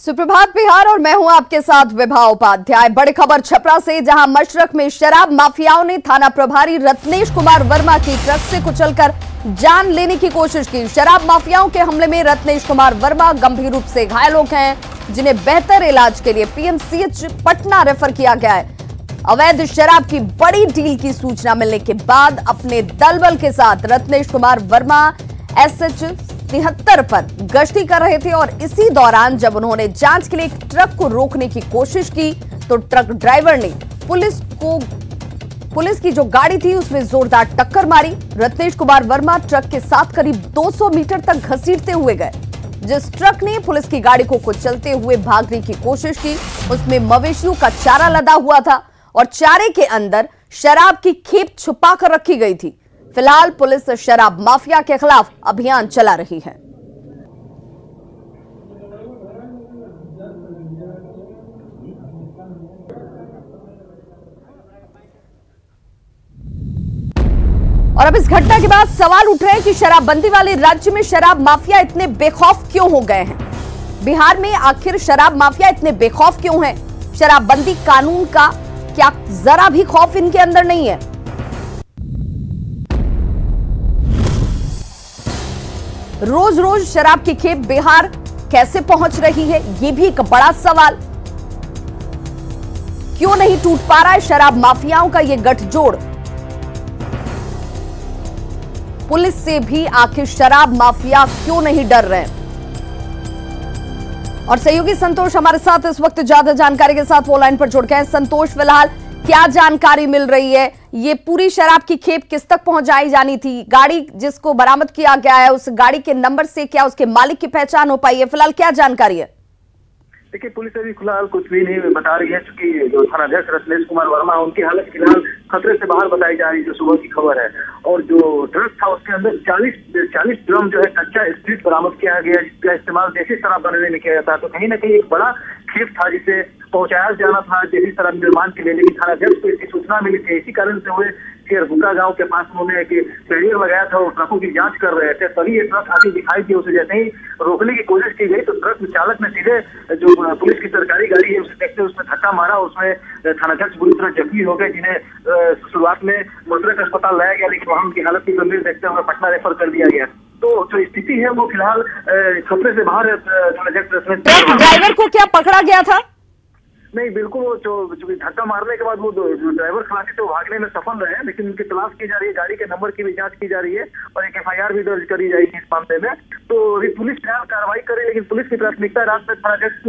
सुप्रभात बिहार और मैं हूं आपके साथ विभा उपाध्याय। बड़ी खबर छपरा से, जहां मशरक में शराब माफियाओं ने थाना प्रभारी रत्नेश कुमार वर्मा की ट्रक से कुचलकर जान लेने की कोशिश की। शराब माफियाओं के हमले में रत्नेश कुमार वर्मा गंभीर रूप से घायल हो गए हैं, जिन्हें बेहतर इलाज के लिए पीएमसीएच पटना रेफर किया गया है। अवैध शराब की बड़ी डील की सूचना मिलने के बाद अपने दलबल के साथ रत्नेश कुमार वर्मा एसएच 73 पर गश्ती कर रहे थे और इसी दौरान जब उन्होंने जांच के लिए एक ट्रक को रोकने की कोशिश की तो ट्रक ड्राइवर ने पुलिस की जो गाड़ी थी उसमें जोरदार टक्कर मारी। रत्नेश कुमार वर्मा ट्रक के साथ करीब 200 मीटर तक घसीटते हुए गए। जिस ट्रक ने पुलिस की गाड़ी को कुचलते हुए भागने की कोशिश की, उसमें मवेशियों का चारा लदा हुआ था और चारे के अंदर शराब की खेप छुपा कर रखी गई थी। फिलहाल पुलिस शराब माफिया के खिलाफ अभियान चला रही है। और अब इस घटना के बाद सवाल उठ रहे हैं कि शराबबंदी वाले राज्य में शराब माफिया इतने बेखौफ क्यों हो गए हैं। बिहार में आखिर शराब माफिया इतने बेखौफ क्यों हैं? शराबबंदी कानून का क्या जरा भी खौफ इनके अंदर नहीं है? रोज रोज शराब की खेप बिहार कैसे पहुंच रही है, यह भी एक बड़ा सवाल। क्यों नहीं टूट पा रहा है शराब माफियाओं का यह गठजोड़? पुलिस से भी आखिर शराब माफिया क्यों नहीं डर रहे? और सहयोगी संतोष हमारे साथ इस वक्त ज्यादा जानकारी के साथ वो लाइन पर जुड़ गए हैं। संतोष, फिलहाल क्या जानकारी मिल रही है? ये पूरी शराब की खेप किस तक पहुंचाई जानी थी? गाड़ी जिसको बरामद किया गया है उस गाड़ी के नंबर से क्या उसके मालिक की पहचान हो पाई है? फिलहाल क्या जानकारी है? देखिए, पुलिस अभी फिलहाल कुछ भी नहीं बता रही है, क्योंकि जो थानाध्यक्ष रत्नेश कुमार वर्मा उनकी हालत फिलहाल खतरे से बाहर बताई जा रही है, जो सुबह की खबर है। और जो ट्रक था उसके अंदर 40 ड्रम जो है कच्चा स्प्रिट बरामद किया गया, जिसका इस्तेमाल देसी शराब बनाने में किया जाता है। तो कहीं ना कहीं एक बड़ा खेप था जिसे पहुंचाया जाना था देसी शराब निर्माण के लिए, लेकिन थानाध्यक्ष को इसकी सूचना मिली थी। इसी कारण से हुए रुका गांव के पास उन्होंने एक बैरियर लगाया था और ट्रकों की जांच कर रहे थे, तभी ये ट्रक आगे दिखाई दी। उसे जैसे ही रोकने की कोशिश की गई तो ट्रक चालक ने सीधे जो पुलिस की सरकारी गाड़ी है उसे देखते उसमें धक्का मारा। उसमें थानाध्यक्ष बुरी तरह जख्मी हो गए, जिन्हें शुरुआत में मशरक अस्पताल लाया गया, लेकिन वहां उनकी हालत की गंभीर देखते हुए पटना रेफर कर दिया गया। तो जो स्थिति है वो फिलहाल खतरे से बाहर। ड्राइवर को क्या पकड़ा गया था? नहीं, बिल्कुल। वो जो धक्का मारने के बाद वो ड्राइवर खलासी तो भागने में सफल रहे, लेकिन उनकी तलाश की जा रही है, गाड़ी के नंबर की भी जांच की जा रही है और एक एफआईआर भी दर्ज करी जाएगी इस मामले में। तो अभी पुलिस फिलहाल कार्रवाई करे, लेकिन पुलिस की प्राथमिकता रात में थानाध्यक्ष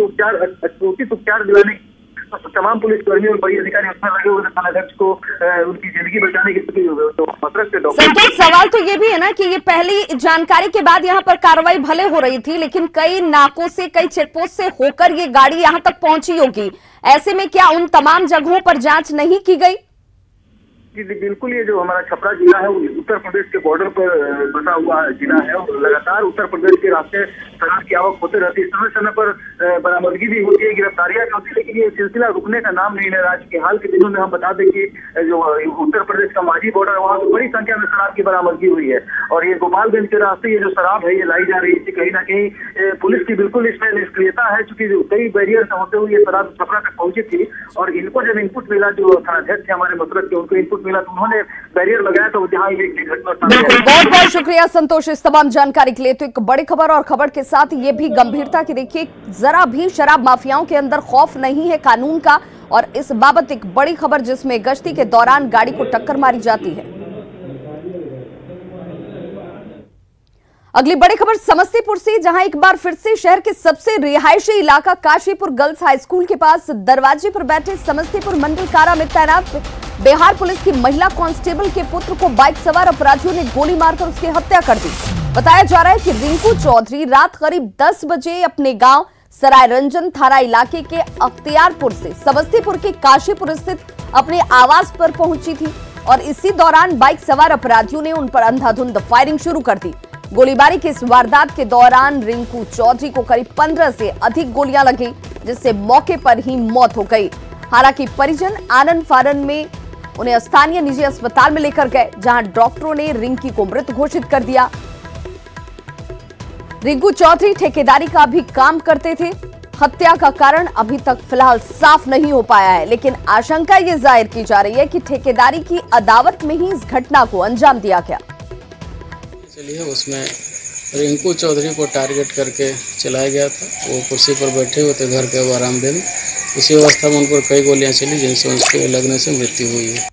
को उचित उपचार दिलाने, तमाम पुलिसकर्मी और बड़ी अधिकारी उसमें लगे हुए थानाध्यक्ष को उनकी जिंदगी बचाने की सवाल तो ये भी है ना कि ये पहली जानकारी के बाद यहाँ पर कार्रवाई भले हो रही थी, लेकिन कई नाकों से, कई चेकपोस्ट से होकर ये गाड़ी यहाँ तक पहुंची होगी। ऐसे में क्या उन तमाम जगहों पर जांच नहीं की गई? जी बिल्कुल। ये जो हमारा छपरा जिला है वो उत्तर प्रदेश के बॉर्डर पर बसा हुआ जिला है और लगातार उत्तर प्रदेश के रास्ते शराब की आवक होते रहती है। समय समय पर बरामदगी भी होती है, गिरफ्तारियां भी होती है, लेकिन ये सिलसिला रुकने का नाम नहीं ले रहा। आज के हाल के दिनों में हम बता दें कि जो उत्तर प्रदेश का माझी बॉर्डर है वहाँ बड़ी संख्या में शराब की बरामदगी हुई है और ये गोपालगंज के रास्ते ये जो शराब है ये लाई जा रही है। कहीं ना कहीं पुलिस की बिल्कुल इसमें निष्क्रियता है, चूंकि कई बैरियर से होते हुए ये शराब छपरा तक पहुंची थी और इनको जब इनपुट मिला, जो थानाध्यक्ष हमारे मशरक के, उनको इनपुट मिला तो उन्होंने बैरियर लगाया, तो जहां ये घटना। बहुत बहुत शुक्रिया संतोष इस तमाम जानकारी के लिए। तो एक बड़ी खबर और खबर के साथ ये भी गंभीरता की, देखिए जरा भी शराब माफियाओं के अंदर खौफ नहीं है कानून का, और इस बाबत एक बड़ी खबर जिसमें गश्ती के दौरान गाड़ी को टक्कर मारी जाती है। अगली बड़ी खबर समस्तीपुर से, जहां एक बार फिर से शहर के सबसे रिहायशी इलाका काशीपुर गर्ल्स हाई स्कूल के पास दरवाजे पर बैठे समस्तीपुर मंडल कारा में तैनात बिहार पुलिस की महिला कांस्टेबल के पुत्र को बाइक सवार अपराधियों ने गोली मारकर उसकी हत्या कर दी। बताया जा रहा है कि रिंकू चौधरी रात करीब 10 बजे अपने गांव सरायरंजन थाना इलाके के अख्तियारपुर से समस्तीपुर के काशीपुर स्थित अपने आवास पर पहुंची थी और इसी दौरान बाइक सवार अपराधियों ने उन पर अंधाधुंध फायरिंग शुरू कर दी। गोलीबारी की इस वारदात के दौरान रिंकू चौधरी को करीब 15 से अधिक गोलियां लगी, जिससे मौके पर ही मौत हो गई। हालांकि परिजन आनंद फानन में उन्हें स्थानीय निजी अस्पताल में लेकर गए, जहां डॉक्टरों ने रिंकी को मृत घोषित कर दिया। रिंकू चौधरी ठेकेदारी का भी काम करते थे हत्या का कारण अभी तक फिलहाल साफ नहीं हो पाया है, लेकिन आशंका ये जाहिर की जा रही है कि ठेकेदारी की अदावत में ही इस घटना को अंजाम दिया गया। चलिए, उसमें रिंकू चौधरी को टारगेट करके चलाया गया था। वो कुर्सी पर बैठे हुए थे घर के बरामदे में। इसी अवस्था में उन पर कई गोलियां चली, जिनसे उसके लगने से मृत्यु हुई है।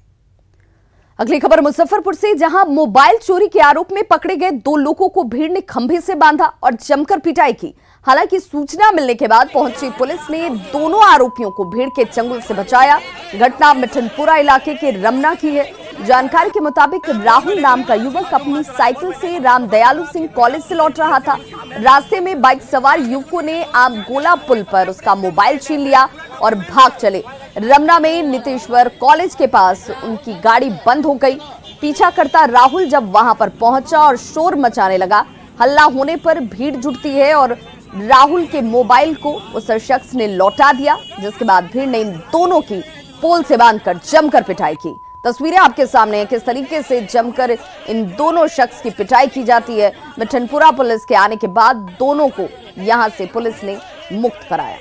अगली खबर मुजफ्फरपुर से, जहां मोबाइल चोरी के आरोप में पकड़े गए 2 लोगों को भीड़ ने खंभे से बांधा और जमकर पिटाई की। हालांकि सूचना मिलने के बाद पहुंची पुलिस ने दोनों आरोपियों को भीड़ के चंगुल से बचाया। घटना मिठनपुरा इलाके के रमना की है। जानकारी के मुताबिक राहुल नाम का युवक अपनी साइकिल से रामदयालु सिंह कॉलेज से लौट रहा था। रास्ते में बाइक सवार युवकों ने आम गोला पुल पर उसका मोबाइल छीन लिया और भाग चले। रमना में नितेश्वर कॉलेज के पास उनकी गाड़ी बंद हो गई। पीछा करता राहुल जब वहां पर पहुंचा और शोर मचाने लगा, हल्ला होने पर भीड़ जुटती है और राहुल के मोबाइल को उस शख्स ने लौटा दिया, जिसके बाद भीड़ ने इन दोनों की पोल से बांधकर जमकर पिटाई की। तस्वीरें आपके सामने हैं किस तरीके से जमकर इन दोनों शख्स की पिटाई की जाती है। मिठनपुरा पुलिस के आने के बाद दोनों को यहां से पुलिस ने मुक्त कराया।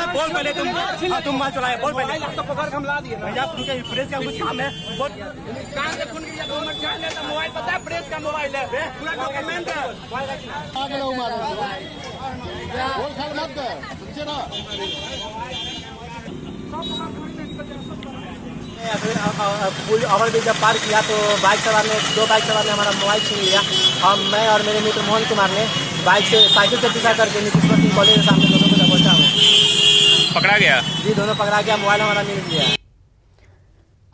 बोल पहले तुम मार चलाए, बोल पहले तो पकड़ के हम ला दिए भैया, प्रेस का कुछ काम है। बोल कान से फोन किया तो मत जाने, तो मोबाइल पता है, प्रेस का मोबाइल है, पूरा डॉक्यूमेंट है। आगे लो मारो, बोल खा मत दे, समझे ना। ओवर ब्रिज जब पार किया तो बाइक सवार ने 2 बाइक सवार ने हमारा मोबाइल छीन लिया। हम मैं और मेरे मित्र मोहन कुमार ने साइकिल से पीछा करके नितेश्वर सिंह कॉलेज के सामने दोनों को पहुंचा हूँ। पकड़ा गया जी, दोनों पकड़ा गया, मोबाइल हमारा मिल गया।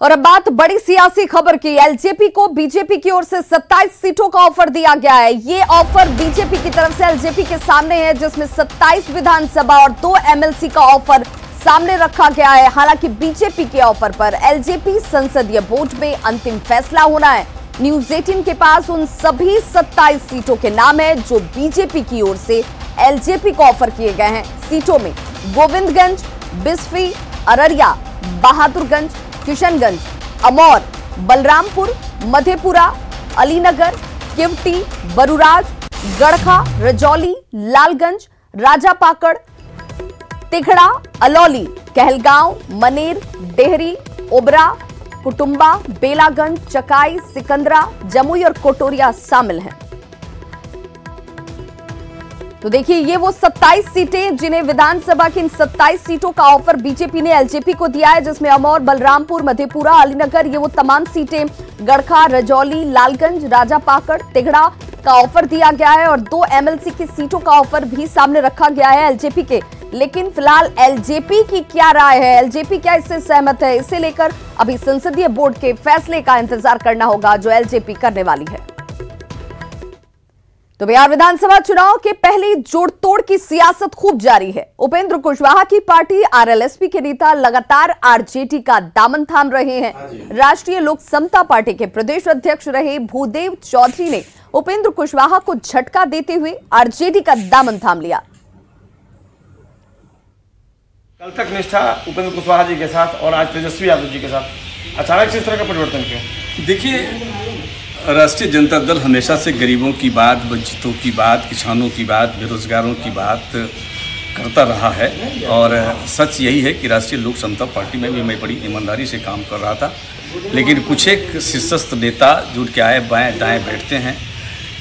और अब बात बड़ी सियासी खबर की। एलजेपी को बीजेपी की ओर से 27 सीटों का ऑफर दिया गया है। ये ऑफर बीजेपी की तरफ से एलजेपी के सामने है, जिसमें 27 विधानसभा और 2 एमएलसी का ऑफर सामने रखा गया है। हालांकि बीजेपी के ऑफर पर एलजेपी संसदीय बोर्ड में अंतिम फैसला होना है। न्यूज 18 के पास उन सभी 27 सीटों के नाम है जो बीजेपी की ओर से एलजेपी को ऑफर किए गए हैं। सीटों में गोविंदगंज, बिस्फी, अररिया, बहादुरगंज, किशनगंज, अमौर, बलरामपुर, मधेपुरा, अलीनगर, केवटी, बरुराज, गड़खा, रजौली, लालगंज, राजापाकड़, तिघड़ा, अलौली, कहलगांव, मनेर, डेहरी, ओबरा, कुटुंबा, बेलागंज, चकाई, सिकंदरा, जमुई और कोटोरिया शामिल हैं। तो देखिए, ये वो 27 सीटें जिन्हें विधानसभा की इन 27 सीटों का ऑफर बीजेपी ने एलजेपी को दिया है, जिसमें अमौर, बलरामपुर, मधेपुरा, अलीनगर, ये वो तमाम सीटें, गड़खा, रजौली, लालगंज, राजापाकड़, तिघड़ा का ऑफर दिया गया है और 2 एमएलसी की सीटों का ऑफर भी सामने रखा गया है एलजेपी के। लेकिन फिलहाल एलजेपी की क्या राय है, एलजेपी क्या इससे सहमत है, इसे लेकर अभी संसदीय बोर्ड के फैसले का इंतजार करना होगा जो एलजेपी करने वाली है। तो बिहार विधानसभा चुनाव के पहले जोड़-तोड़ की सियासत खूब जारी है। उपेंद्र कुशवाहा की पार्टी आरएलएसपी के नेता लगातार आरजेडी का दामन थाम रहे हैं। राष्ट्रीय लोक समता पार्टी के प्रदेश अध्यक्ष रहे भूदेव चौधरी ने उपेंद्र कुशवाहा को झटका देते हुए आरजेडी का दामन थाम लिया। कल तक निष्ठा उपेंद्र कुशवाहा जी के साथ और आज तेजस्वी यादव जी के साथ, अचानक से इस तरह का परिवर्तन क्यों? देखिए, राष्ट्रीय जनता दल हमेशा से गरीबों की बात, वंचितों की बात, किसानों की बात, बेरोजगारों की बात करता रहा है। और सच यही है कि राष्ट्रीय लोक समता पार्टी में भी मैं बड़ी ईमानदारी से काम कर रहा था, लेकिन कुछ एक शीर्षस्थ नेता जुड़ के आए बाएं दाएं बैठते हैं,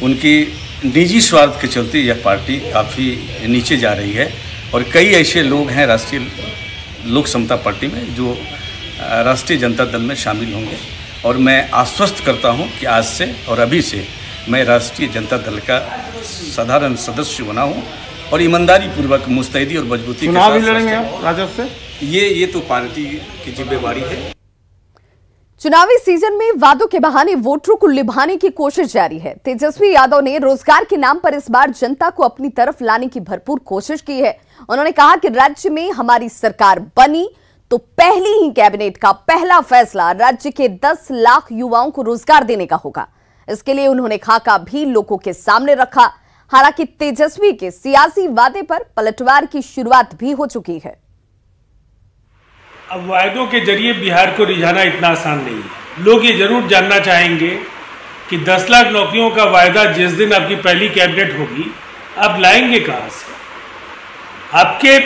उनकी निजी स्वार्थ के चलते यह पार्टी काफ़ी नीचे जा रही है। और कई ऐसे लोग हैं राष्ट्रीय लोक समता पार्टी में जो राष्ट्रीय जनता दल में शामिल होंगे। और मैं आश्वस्त करता हूं कि आज से और अभी से मैं राष्ट्रीय जनता दल का साधारण सदस्य बना हूं और ईमानदारी पूर्वक, मुस्तैदी और मजबूती के साथ लड़ेंगे राजद से। ये तो पार्टी की जिम्मेवारी है। चुनावी सीजन में वादों के बहाने वोटरों को लुभाने की कोशिश जारी है। तेजस्वी यादव ने रोजगार के नाम पर इस बार जनता को अपनी तरफ लाने की भरपूर कोशिश की है। उन्होंने कहा कि राज्य में हमारी सरकार बनी तो पहली ही कैबिनेट का पहला फैसला राज्य के 10 लाख युवाओं को रोजगार देने का होगा। इसके लिए उन्होंने खाका भी लोगों के सामने रखा। हालांकि तेजस्वी के सियासी वादे पर पलटवार की शुरुआत भी हो चुकी है। अब वायदों के जरिए बिहार को रिझाना इतना आसान नहीं है। लोग ये जरूर जानना चाहेंगे कि 10 लाख नौकरियों का वायदा जिस दिन आपकी पहली कैबिनेट होगी, आप लाएंगे कहां से? आपके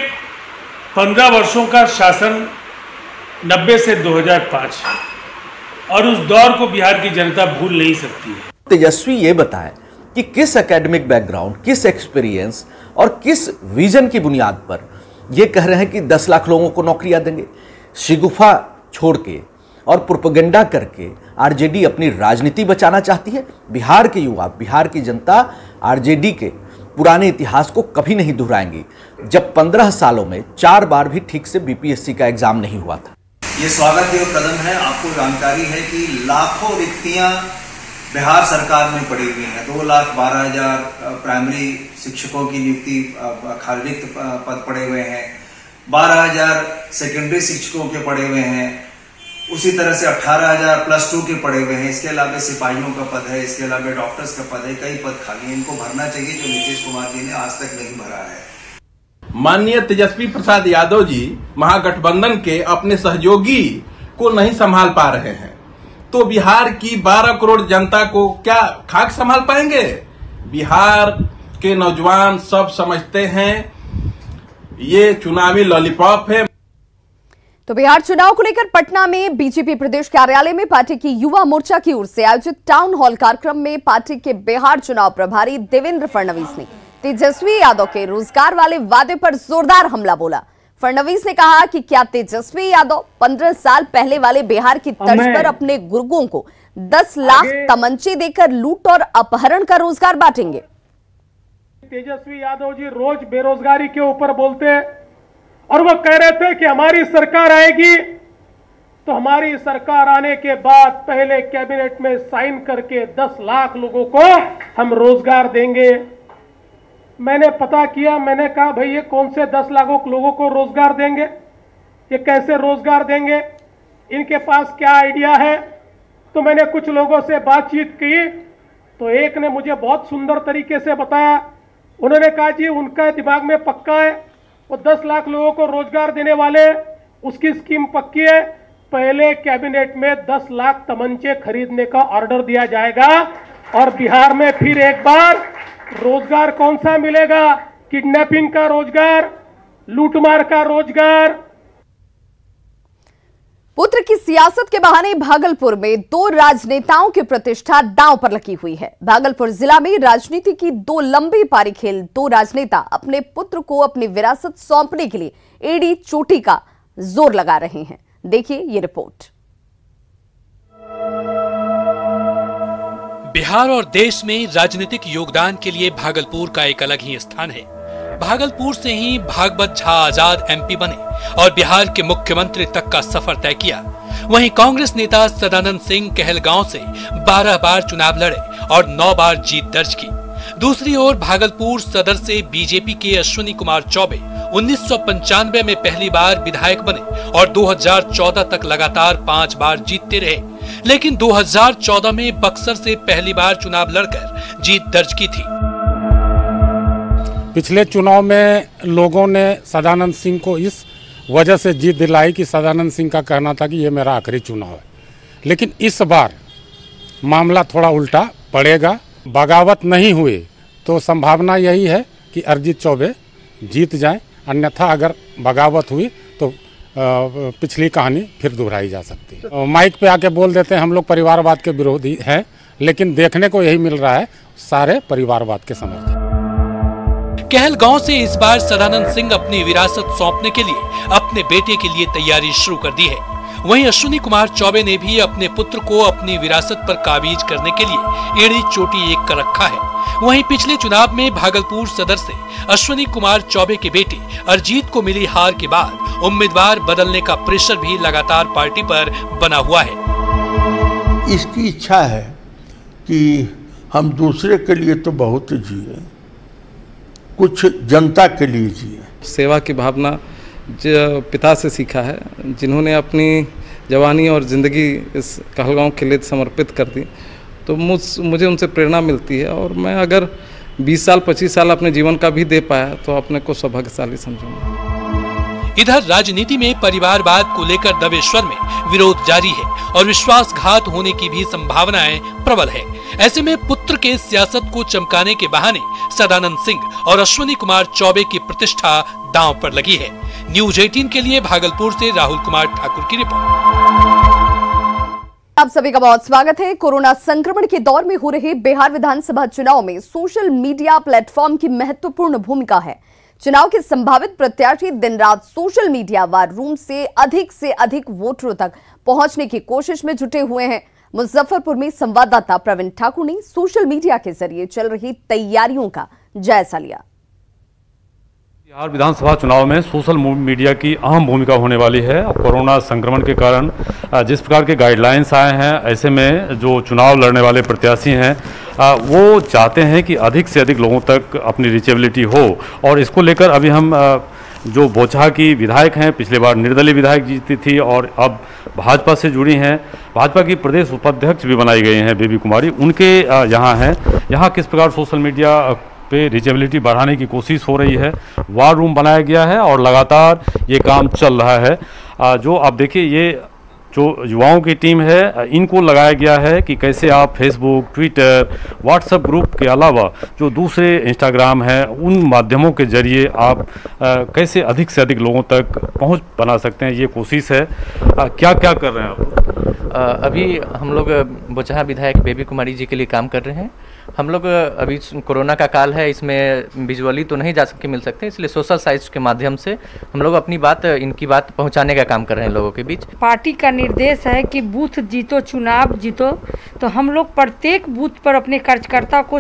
15 वर्षों का शासन 90 से 2005 और उस दौर को बिहार की जनता भूल नहीं सकती है। तेजस्वी ये बताएं कि किस एकेडमिक बैकग्राउंड, किस एक्सपीरियंस और किस विजन की बुनियाद पर ये कह रहे हैं कि 10 लाख लोगों को नौकरियां देंगे। शिगुफा छोड़ के और प्रोपेगेंडा करके आरजेडी अपनी राजनीति बचाना चाहती है। बिहार के युवा, बिहार की जनता आरजेडी के पुराने इतिहास को कभी नहीं दोहराएंगी, जब 15 सालों में 4 बार भी ठीक से बीपीएससी का एग्जाम नहीं हुआ था। ये स्वागत योग्य कदम है। आपको जानकारी है कि लाखों रिक्तियां बिहार सरकार में पड़ी हुई हैं। 2,12,000 प्राइमरी शिक्षकों की नियुक्ति रिक्त पद पड़े हुए हैं। 12,000 सेकेंडरी शिक्षकों के पड़े हुए हैं। उसी तरह से 18,000 +2 के पड़े हुए हैं। इसके अलावा सिपाहियों का पद है, इसके अलावा डॉक्टर्स का पद है। कई पद खाली हैं, इनको भरना चाहिए, जो नीतीश कुमार जी ने आज तक नहीं भरा है। माननीय तेजस्वी प्रसाद यादव जी महागठबंधन के अपने सहयोगी को नहीं संभाल पा रहे हैं, तो बिहार की 12 करोड़ जनता को क्या खाक संभाल पाएंगे? बिहार के नौजवान सब समझते हैं ये चुनावी लॉलीपॉप है। तो बिहार चुनाव को लेकर पटना में बीजेपी प्रदेश कार्यालय में पार्टी की युवा मोर्चा की ओर से आयोजित टाउन हॉल कार्यक्रम में पार्टी के बिहार चुनाव प्रभारी देवेंद्र फडणवीस ने तेजस्वी यादव के रोजगार वाले वादे पर जोरदार हमला बोला। फडणवीस ने कहा कि क्या तेजस्वी यादव 15 साल पहले वाले बिहार की तर्ज पर अपने गुर्गों को 10 लाख तमंचे देकर लूट और अपहरण का रोजगार बांटेंगे? तेजस्वी यादव जी रोज बेरोजगारी के ऊपर बोलते और वो कह रहे थे कि हमारी सरकार आएगी तो हमारी सरकार आने के बाद पहले कैबिनेट में साइन करके 10 लाख लोगों को हम रोजगार देंगे। मैंने पता किया, मैंने कहा भाई ये कौन से 10 लाख लोगों को रोजगार देंगे, ये कैसे रोजगार देंगे, इनके पास क्या आइडिया है? तो मैंने कुछ लोगों से बातचीत की तो एक ने मुझे बहुत सुंदर तरीके से बताया। उन्होंने कहा जी उनका दिमाग में पक्का है, वो 10 लाख लोगों को रोजगार देने वाले, उसकी स्कीम पक्की है। पहले कैबिनेट में 10 लाख तमंचे खरीदने का ऑर्डर दिया जाएगा और बिहार में फिर एक बार रोजगार कौन सा मिलेगा? किडनैपिंग का रोजगार, लूटमार का रोजगार। पुत्र की सियासत के बहाने भागलपुर में 2 राजनेताओं की प्रतिष्ठा दांव पर लगी हुई है। भागलपुर जिला में राजनीति की 2 लंबी पारी खेल 2 राजनेता अपने पुत्र को अपनी विरासत सौंपने के लिए एड़ी चोटी का जोर लगा रहे हैं। देखिए ये रिपोर्ट। बिहार और देश में राजनीतिक योगदान के लिए भागलपुर का एक अलग ही स्थान है। भागलपुर से ही भागवत झा आजाद एमपी बने और बिहार के मुख्यमंत्री तक का सफर तय किया। वहीं कांग्रेस नेता सदानंद सिंह कहलगांव से 12 बार चुनाव लड़े और 9 बार जीत दर्ज की। दूसरी ओर भागलपुर सदर से बीजेपी के अश्विनी कुमार चौबे 1995 में पहली बार विधायक बने और 2014 तक लगातार 5 बार जीतते रहे, लेकिन 2014 में बक्सर से पहली बार चुनाव लड़कर जीत दर्ज की थी। पिछले चुनाव में लोगों ने सदानंद सिंह को इस वजह से जीत दिलाई कि सदानंद सिंह का कहना था कि ये मेरा आखिरी चुनाव है, लेकिन इस बार मामला थोड़ा उल्टा पड़ेगा। बगावत नहीं हुई तो संभावना यही है कि अरिजीत चौबे जीत जाएं, अन्यथा अगर बगावत हुई तो पिछली कहानी फिर दोहराई जा सकती है। माइक पे आके बोल देते हैं हम लोग परिवारवाद के विरोधी हैं, लेकिन देखने को यही मिल रहा है सारे परिवारवाद के समर्थक। कहलगांव से इस बार सदानंद सिंह अपनी विरासत सौंपने के लिए अपने बेटे के लिए तैयारी शुरू कर दी है। वहीं अश्विनी कुमार चौबे ने भी अपने पुत्र को अपनी विरासत पर काबिज करने के लिए एड़ी चोटी एक कर रखा है। वहीं पिछले चुनाव में भागलपुर सदर से अश्विनी कुमार चौबे के बेटे अरिजीत को मिली हार के बाद उम्मीदवार बदलने का प्रेशर भी लगातार पार्टी पर बना हुआ है। इसकी इच्छा है कि हम दूसरे के लिए तो बहुत जिए, कुछ जनता के लिए जिए। सेवा की भावना जो पिता से सीखा है, जिन्होंने अपनी जवानी और ज़िंदगी इस कहलगांव के लिए समर्पित कर दी, तो मुझे उनसे प्रेरणा मिलती है। और मैं अगर 20 साल 25 साल अपने जीवन का भी दे पाया तो अपने को सौभाग्यशाली समझूंगा। इधर राजनीति में परिवारवाद को लेकर दबेश्वर में विरोध जारी है और विश्वासघात होने की भी संभावनाएं प्रबल है। ऐसे में पुत्र के सियासत को चमकाने के बहाने सदानंद सिंह और अश्विनी कुमार चौबे की प्रतिष्ठा दांव पर लगी है। न्यूज 18 के लिए भागलपुर से राहुल कुमार ठाकुर की रिपोर्ट। आप सभी का बहुत स्वागत है। कोरोना संक्रमण के दौर में हो रहे बिहार विधानसभा चुनाव में सोशल मीडिया प्लेटफॉर्म की महत्वपूर्ण भूमिका है। चुनाव के संभावित प्रत्याशी दिन रात सोशल मीडिया वार रूम से अधिक वोटरों तक पहुंचने की कोशिश में जुटे हुए हैं। मुजफ्फरपुर में संवाददाता प्रवीण ठाकुर ने सोशल मीडिया के जरिए चल रही तैयारियों का जायजा लिया। बिहार विधानसभा चुनाव में सोशल मीडिया की अहम भूमिका होने वाली है। कोरोना संक्रमण के कारण जिस प्रकार के गाइडलाइंस आए हैं, ऐसे में जो चुनाव लड़ने वाले प्रत्याशी हैं वो चाहते हैं कि अधिक से अधिक लोगों तक अपनी रीचेबिलिटी हो। और इसको लेकर अभी हम जो बोचहा की विधायक हैं, पिछले बार निर्दलीय विधायक जीती थी और अब भाजपा से जुड़ी हैं, भाजपा की प्रदेश उपाध्यक्ष भी बनाई गई हैं बेबी कुमारी, उनके यहाँ हैं। यहाँ किस प्रकार सोशल मीडिया पे रीचेबिलिटी बढ़ाने की कोशिश हो रही है। वार रूम बनाया गया है और लगातार ये काम चल रहा है। जो आप देखिए, ये जो युवाओं की टीम है, इनको लगाया गया है कि कैसे आप फेसबुक, ट्विटर, व्हाट्सएप ग्रुप के अलावा जो दूसरे इंस्टाग्राम हैं, उन माध्यमों के जरिए आप कैसे अधिक से अधिक लोगों तक पहुंच बना सकते हैं, ये कोशिश है। क्या क्या कर रहे हैं आप? अभी हम लोग बोचहा विधायक बेबी कुमारी जी के लिए काम कर रहे हैं। हम लोग अभी कोरोना का काल है, इसमें विजुअली तो नहीं जा सके मिल सकते, इसलिए सोशल साइट्स के माध्यम से हम लोग अपनी बात, इनकी बात पहुंचाने का काम कर रहे हैं लोगों के बीच। पार्टी का निर्देश है कि बूथ जीतो, चुनाव जीतो, तो हम लोग प्रत्येक बूथ पर अपने कार्यकर्ता को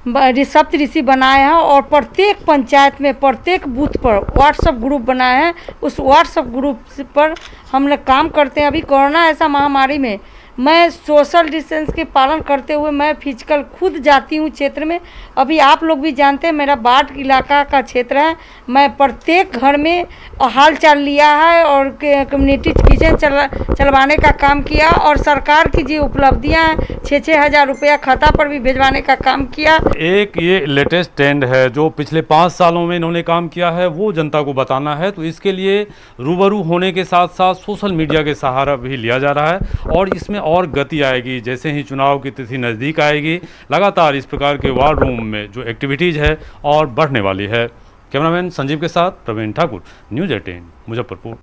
सप्तऋषि बनाए हैं और प्रत्येक पंचायत में प्रत्येक बूथ पर व्हाट्सएप ग्रुप बनाए हैं। उस व्हाट्सएप ग्रुप पर हम लोग काम करते हैं। अभी कोरोना ऐसा महामारी में मैं सोशल डिस्टेंस के पालन करते हुए मैं फिजिकल खुद जाती हूँ क्षेत्र में। अभी आप लोग भी जानते हैं मेरा बाढ़ इलाका का क्षेत्र है, मैं प्रत्येक घर में हाल चाल लिया है और कम्युनिटी किचन चलवाने का काम किया और सरकार की जो उपलब्धियाँ हैं 6-6 हज़ार रुपया खाता पर भी भिजवाने का काम किया। एक ये लेटेस्ट ट्रेंड है जो पिछले 5 सालों में इन्होंने काम किया है, वो जनता को बताना है। तो इसके लिए रूबरू होने के साथ साथ सोशल मीडिया के सहारा भी लिया जा रहा है और इसमें और गति आएगी। जैसे ही चुनाव की तिथि नज़दीक आएगी, लगातार इस प्रकार के वार रूम में जो एक्टिविटीज़ है और बढ़ने वाली है। कैमरामैन संजीव के साथ प्रवीण ठाकुर, न्यूज 18 मुजफ्फरपुर।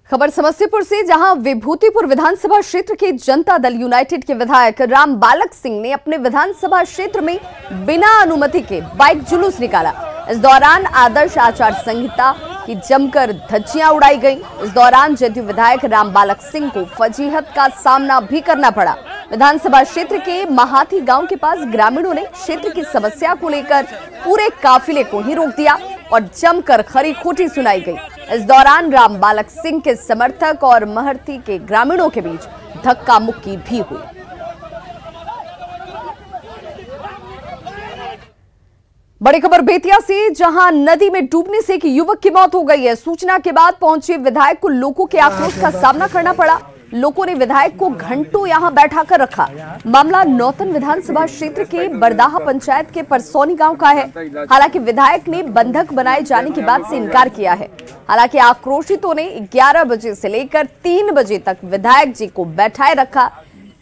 खबर समस्तीपुर से, जहां विभूतिपुर विधानसभा क्षेत्र के जनता दल यूनाइटेड के विधायक राम बालक सिंह ने अपने विधानसभा क्षेत्र में बिना अनुमति के बाइक जुलूस निकाला। इस दौरान आदर्श आचार संहिता की जमकर धज्जियां उड़ाई गई। इस दौरान जदयू विधायक राम बालक सिंह को फजीहत का सामना भी करना पड़ा। विधानसभा क्षेत्र के महाथी गांव के पास ग्रामीणों ने क्षेत्र की समस्या को लेकर पूरे काफिले को ही रोक दिया और जमकर खरी खोटी सुनाई गई। इस दौरान राम बालक सिंह के समर्थक और महर्थी के ग्रामीणों के बीच धक्का मुक्की भी हुई। बड़ी खबर बेतिया से, जहां नदी में डूबने से एक युवक की मौत हो गई है। सूचना के बाद पहुंचे विधायक को लोगों के आक्रोश का सामना करना पड़ा। लोगों ने विधायक को घंटों यहां बैठा कर रखा। मामला नौतन विधानसभा क्षेत्र के बरदाहा पंचायत के परसौनी गांव का है। हालांकि विधायक ने बंधक बनाए जाने की बात से इनकार किया है। हालांकि आक्रोशितों ने 11 बजे से लेकर 3 बजे तक विधायक जी को बैठाए रखा।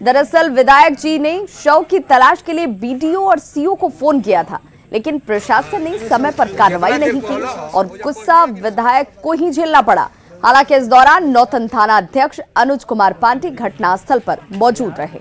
दरअसल विधायक जी ने शव की तलाश के लिए बीडीओ और सीओ को फोन किया था, लेकिन प्रशासन ने समय पर कार्रवाई नहीं की और गुस्सा विधायक को ही झेलना पड़ा। हालांकि इस दौरान नौतन थाना अध्यक्ष अनुज कुमार पांडे घटनास्थल पर मौजूद रहे।